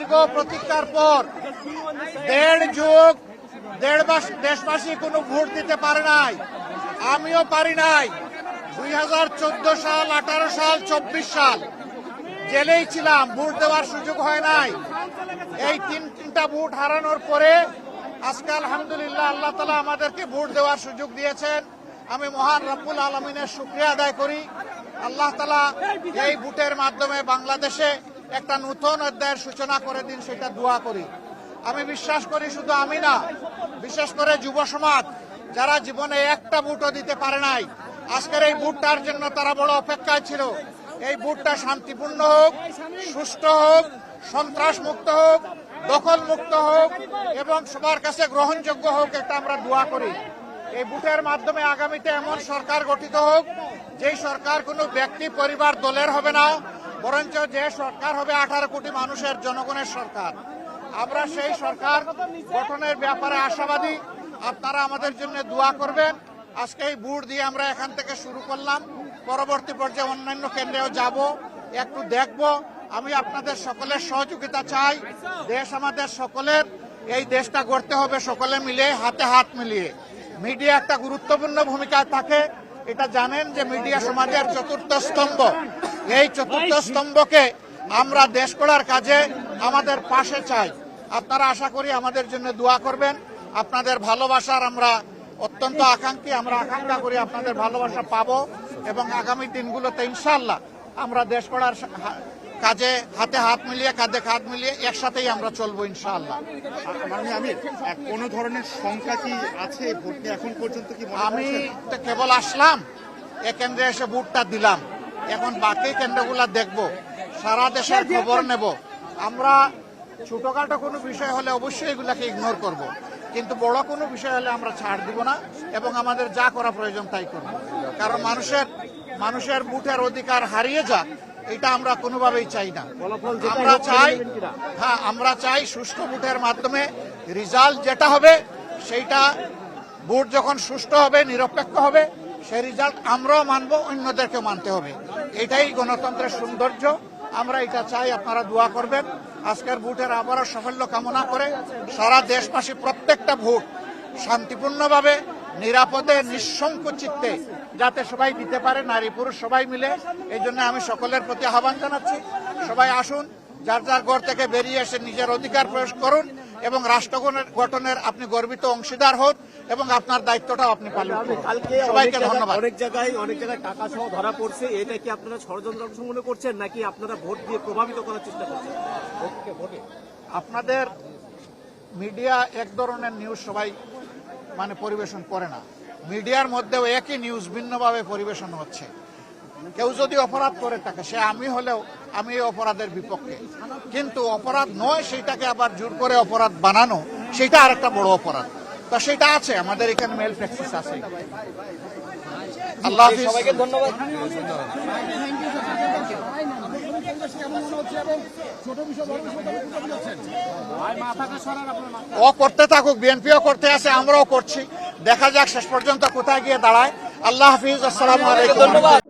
দীর্ঘ প্রতীক্ষার পর দেড় যুগ দেড় মাস দেশবাসী কোনো ভোট দিতে পারে নাই, আমিও পারি নাই। 2014 সাল, 18 সাল, 24 সাল জেলেই ছিলাম, ভোট দেওয়ার সুযোগ হয় নাই। এই তিনটা ভোট হারানোর পরে আজকে আলহামদুলিল্লাহ আল্লাহ তাআলা আমাদেরকে ভোট দেওয়ার সুযোগ দিয়েছেন। আমি মহান রব্বুল আলামিনের শুকরিয়া আদায় করি। আল্লাহ তাআলা এই ভোটের মাধ্যমে বাংলাদেশে একটা নতুন অধ্যায়ের সূচনা করে দিন, সেটা দোয়া করি। আমি বিশ্বাস করি, শুধু আমি না, বিশেষ করে যুব সমাজ যারা জীবনে একটা ভোটও দিতে পারে নাই, আজকের এই ভোটটার জন্য তারা বড় অপেক্ষায় ছিল। এই ভোটটা শান্তিপূর্ণ হোক, সুষ্ঠু হোক, সন্ত্রাস মুক্ত হোক, দখল মুক্ত হোক এবং সবার কাছে গ্রহণযোগ্য হোক, এটা আমরা দোয়া করি। এই ভোটের মাধ্যমে আগামীতে এমন সরকার গঠিত হোক, যেই সরকার কোনো ব্যক্তি, পরিবার, দলের হবে না, বরঞ্চ যে সরকার হবে 18 কোটি মানুষের, জনগণের সরকার। আমরা সেই সরকার গঠনের ব্যাপারে আশাবাদী। আপনারা আমাদের জন্য দোয়া করবেন। আজকে এই ভোট দিয়ে আমরা এখান থেকে শুরু করলাম, পরবর্তী পর্যায়ে অন্যান্য কেন্দ্রেও যাব, একটু দেখব। আমি আপনাদের সকলের সহযোগিতা চাই। দেশ আমাদের সকলের, এই দেশটা গড়তে হবে সকলে মিলে, হাতে হাত মিলিয়ে। মিডিয়া একটা গুরুত্বপূর্ণ ভূমিকা থাকে, এটা জানেন যে মিডিয়া সমাজের চতুর্থ স্তম্ভ। এই চতুর্থ স্তম্ভকে আমরা দেশ গড়ার কাজে আমাদের পাশে চাই। আপনারা আশা করি আমাদের জন্য দোয়া করবেন। আপনাদের ভালোবাসার আমরা অত্যন্ত আকাঙ্ক্ষী, আমরা আকাঙ্ক্ষা করি আপনাদের ভালোবাসা পাবো এবং আগামী দিনগুলোতে ইনশাআল্লাহ আমরা দেশ গড়ার কাজে হাতে হাত মিলিয়ে, কাঁধে কাঁধ মিলিয়ে একসাথেই আমরা চলবো ইনশাআল্লাহ। আমি কোন ধরনের সংখ্যা কি আছে ভোটে এখন পর্যন্ত? কি আমি তো কেবল আসলাম, এ কেন্দ্রে এসে ভোটটা দিলাম, এখন বাকি কেন্দ্রগুলা দেখব, সারা দেশের খবর নেব। আমরা ছোটখাটো কোনো বিষয় হলে অবশ্যই এগুলাকে ইগনোর করব, কিন্তু বড় কোনো বিষয় হলে আমরা ছাড় দিব না এবং আমাদের যা করা প্রয়োজন তাই করব। কারণ মানুষের ভোটের অধিকার হারিয়ে যাক, এটা আমরা কোনোভাবেই চাই না। আমরা চাই সুষ্ঠু ভোটের মাধ্যমে রেজাল্ট যেটা হবে, সেইটা ভোট যখন সুষ্ঠু হবে, নিরপেক্ষ হবে, সেই রেজাল্ট আমরাও মানবো, অন্যদেরকে মানতে হবে। এটাই গণতন্ত্রের সৌন্দর্য। আমরা এটা চাই, আপনারা দোয়া করবেন। আজকের ভোটের আবারও সাফল্য কামনা করে সারা দেশবাসী প্রত্যেকটা ভোট শান্তিপূর্ণভাবে, নিরাপদে, নিঃসংকোচিতে যাতে সবাই দিতে পারে, নারী পুরুষ সবাই মিলে। এই জন্য আমি সকলের প্রতি আহ্বান জানাচ্ছি, সবাই আসুন, যার যার ঘর থেকে বেরিয়ে এসে নিজের অধিকার প্রয়োগ করুন এবং রাষ্ট্র গঠনের আপনি গর্বিত অংশীদার হন এবং আপনার দায়িত্বটাও আপনি পালন করুন। সবাইকে ধন্যবাদ। অনেক জায়গায় টাকা সহ ধরা পড়ছে, এটা কি আপনারা ষড়যন্ত্র মনে করছেন নাকি আপনারা ভোট দিয়ে প্রভাবিত করার চেষ্টা করছেন? আপনাদের মিডিয়া এক ধরনের নিউজ সবাই পরিবেশন করে না। মিডিয়ার মধ্যেও একই নিউজ ভিন্নভাবে পরিবেশন হচ্ছে। কেউ যদি অপরাধ করে থাকে, সে আমি হলেও আমি এই অপরাধের বিপক্ষে, কিন্তু অপরাধ নয় সেটাকে আবার জোর করে অপরাধ বানানো, সেটা আরেকটা বড় অপরাধ। তো সেটা আছে, আমাদের এখানে মেল প্র্যাকটিস আছে। আল্লাহ হাফেজ, সবাইকে ধন্যবাদ। ও করতে থাকুক, বিএনপিও করতে আছে, আমরাও করছি, দেখা যাক শেষ পর্যন্ত কোথায় গিয়ে দাঁড়ায়। আল্লাহ হাফিজ, আসসালামু আলাইকুম।